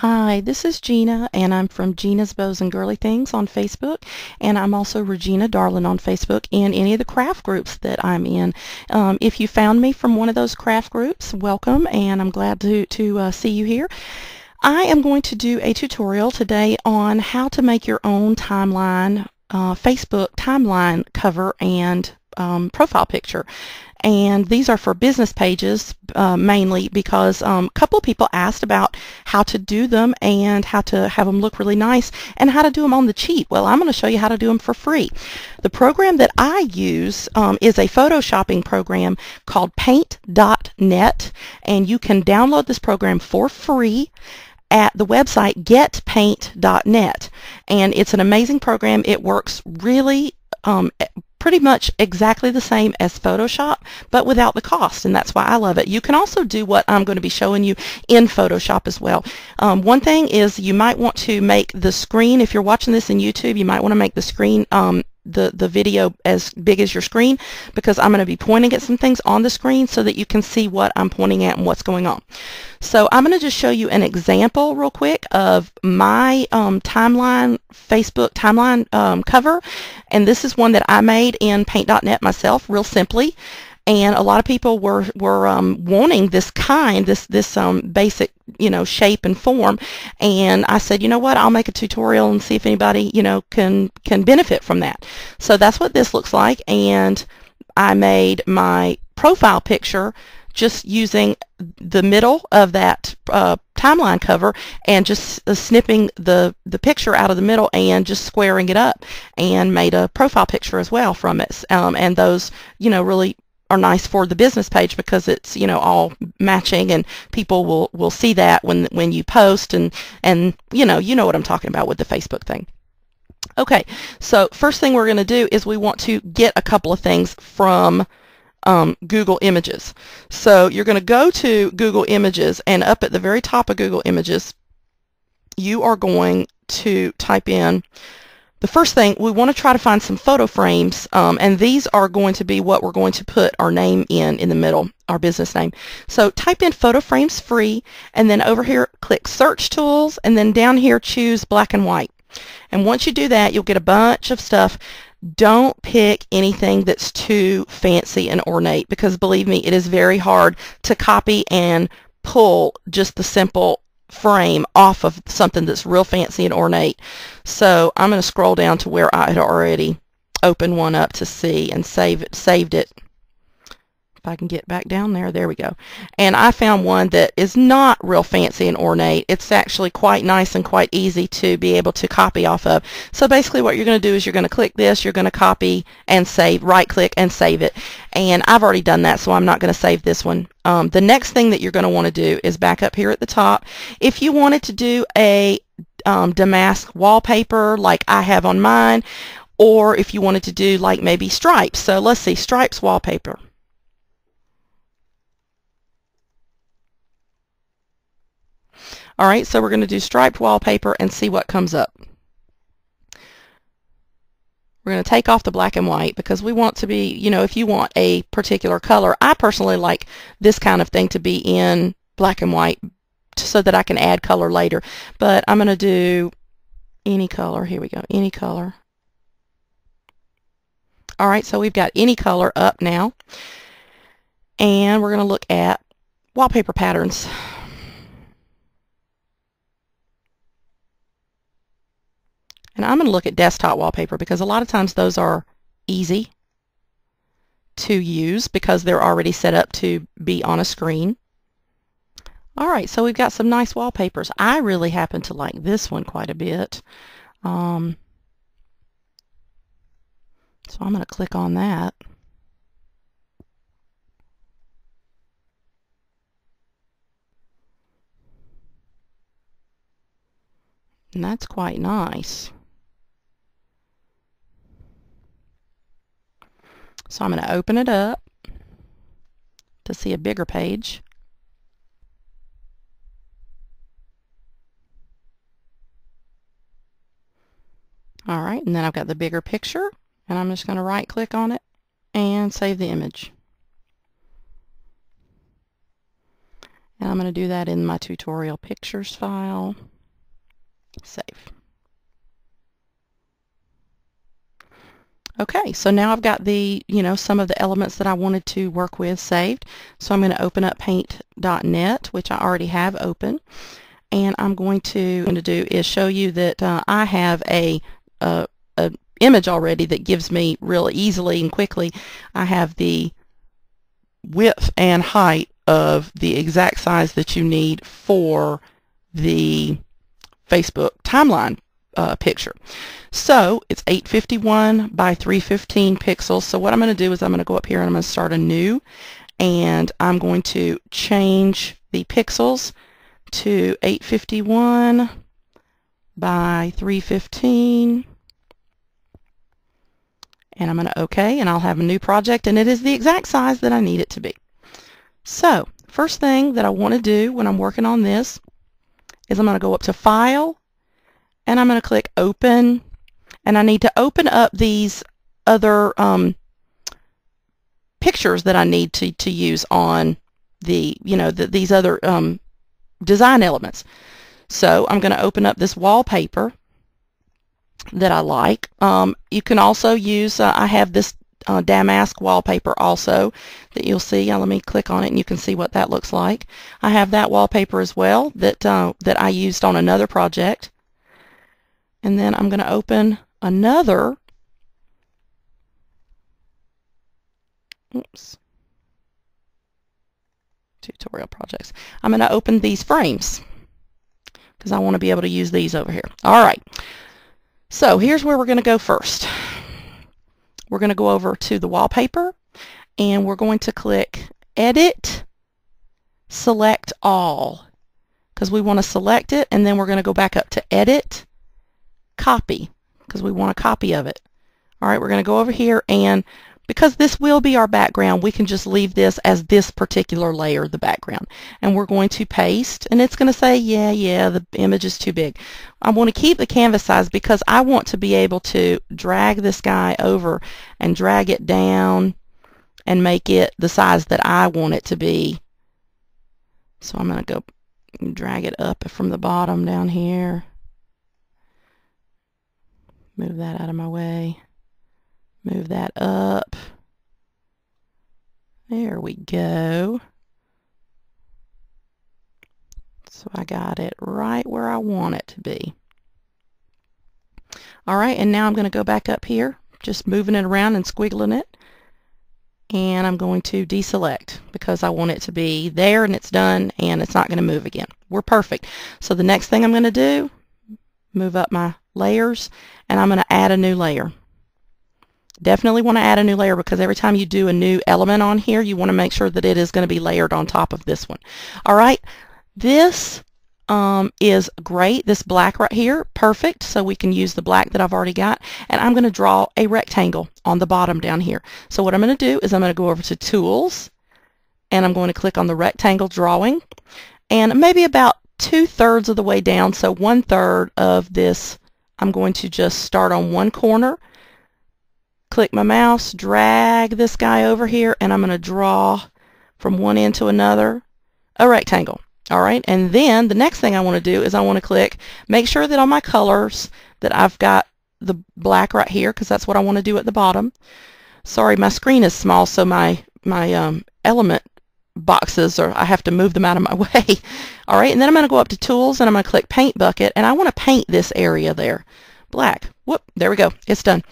Hi, this is Gina, and I'm from Gina's Bows and Girly Things on Facebook, and I'm also Regina Darling on Facebook in any of the craft groups that I'm in. If you found me from one of those craft groups, welcome, and I'm glad to see you here. I am going to do a tutorial today on how to make your own timeline, Facebook timeline cover and profile picture. And these are for business pages mainly because a couple of people asked about how to do them and how to have them look really nice and how to do them on the cheap. Well, I'm going to show you how to do them for free. The program that I use is a photoshopping program called Paint.net, and you can download this program for free at the website getpaint.net. And it's an amazing program. It works really pretty much exactly the same as Photoshop, but without the cost, and that's why I love it. You can also do what I'm going to be showing you in Photoshop as well. One thing is you might want to make the screen, if you're watching this in YouTube, you might want to make the screen the video as big as your screen, because I'm going to be pointing at some things on the screen so that you can see what I'm pointing at and what's going on. So I'm going to just show you an example real quick of my timeline, Facebook timeline cover, and this is one that I made in Paint.net myself, real simply. And a lot of people were wanting this basic, shape and form, and I said, you know what, I'll make a tutorial and see if anybody, can benefit from that. So that's what this looks like, and I made my profile picture just using the middle of that timeline cover and just snipping the picture out of the middle and just squaring it up, and made a profile picture as well from it. And those, really are nice for the business page because it's all matching, and people will see that when you post, and you know what I'm talking about with the Facebook thing. Okay, so first thing we're going to do is we want to get a couple of things from Google Images. So you're going to go to Google Images, and up at the very top of Google Images you are going to type in, the first thing, we want to try to find some photo frames, and these are going to be what we're going to put our name in the middle, our business name. So type in photo frames free, and then over here click search tools, and then down here choose black and white. And once you do that, you'll get a bunch of stuff. Don't pick anything that's too fancy and ornate, because believe me, it is very hard to copy and pull just the simple frame off of something that's real fancy and ornate. So I'm going to scroll down to where I had already opened one up to see and saved it. If I can get back down there, there we go. And I found one that is not real fancy and ornate. It's actually quite nice and quite easy to be able to copy off of. So basically what you're going to do is you're going to click this, you're going to copy and save, right click and save it. And I've already done that, so I'm not going to save this one. The next thing that you're going to want to do is back up here at the top. If you wanted to do a damask wallpaper like I have on mine, or if you wanted to do like maybe stripes. So let's see, stripes wallpaper. Alright, so we're going to do striped wallpaper and see what comes up. We're going to take off the black and white because we want to be, if you want a particular color, I personally like this kind of thing to be in black and white so that I can add color later. But I'm going to do any color. Here we go, any color. Alright, so we've got any color up now. And we're going to look at wallpaper patterns. And I'm going to look at desktop wallpaper because a lot of times those are easy to use because they're already set up to be on a screen. Alright, so we've got some nice wallpapers. I really happen to like this one quite a bit. So I'm going to click on that. And that's quite nice. So I'm going to open it up to see a bigger page. Alright, and then I've got the bigger picture, and I'm just going to right click on it and save the image. And I'm going to do that in my tutorial pictures file. Save. Okay, so now I've got the, some of the elements that I wanted to work with saved. So I'm going to open up paint.net, which I already have open. And I'm going to do is show you that I have a image already that gives me real easily and quickly. I have the width and height of the exact size that you need for the Facebook timeline picture. So it's 851 by 315 pixels. So what I'm going to do is I'm going to go up here and I'm going to start a new, and I'm going to change the pixels to 851 by 315, and I'm going to OK, and I'll have a new project, and it is the exact size that I need it to be. So first thing that I want to do when I'm working on this is I'm going to go up to File, and I'm going to click Open, and I need to open up these other pictures that I need to use on the, these other design elements. So I'm going to open up this wallpaper that I like. You can also use, I have this damask wallpaper also that you'll see. Let me click on it and you can see what that looks like. I have that wallpaper as well that I used on another project. And then I'm going to open another, tutorial projects. I'm going to open these frames because I want to be able to use these over here. All right. So here's where we're going to go first. We're going to go over to the wallpaper, and we're going to click Edit, Select All, because we want to select it, and then we're going to go back up to Edit, Copy, because we want a copy of it. All right, we're going to go over here, and because this will be our background, we can just leave this as this particular layer, the background. And we're going to paste, and it's going to say, yeah, the image is too big. I want to keep the canvas size because I want to be able to drag this guy over and drag it down and make it the size that I want it to be. So I'm going to go drag it up from the bottom down here. Move that out of my way. Move that up. There we go. So I got it right where I want it to be. All right, and now I'm going to go back up here, just moving it around and squiggling it. And I'm going to deselect because I want it to be there and it's done and it's not going to move again. We're perfect. So the next thing I'm going to do, move up my layers, and I'm going to add a new layer. Definitely want to add a new layer because every time you do a new element on here, you want to make sure that it is going to be layered on top of this one. All right, this is great. This black right here, perfect. So we can use the black that I've already got, and I'm going to draw a rectangle on the bottom down here. So what I'm going to do is I'm going to go over to Tools, and I'm going to click on the rectangle drawing, and maybe about 2/3 of the way down, so 1/3 of this, I'm going to just start on one corner, click my mouse, drag this guy over here, and I'm going to draw from one end to another a rectangle. All right, and then the next thing I want to do is I want to click, make sure that on my colors that I've got the black right here because that's what I want to do at the bottom. Sorry, my screen is small, so my element boxes, or I have to move them out of my way. All right, and then I'm going to go up to Tools, and I'm going to click Paint Bucket, and I want to paint this area there black. Whoop, there we go. It's done.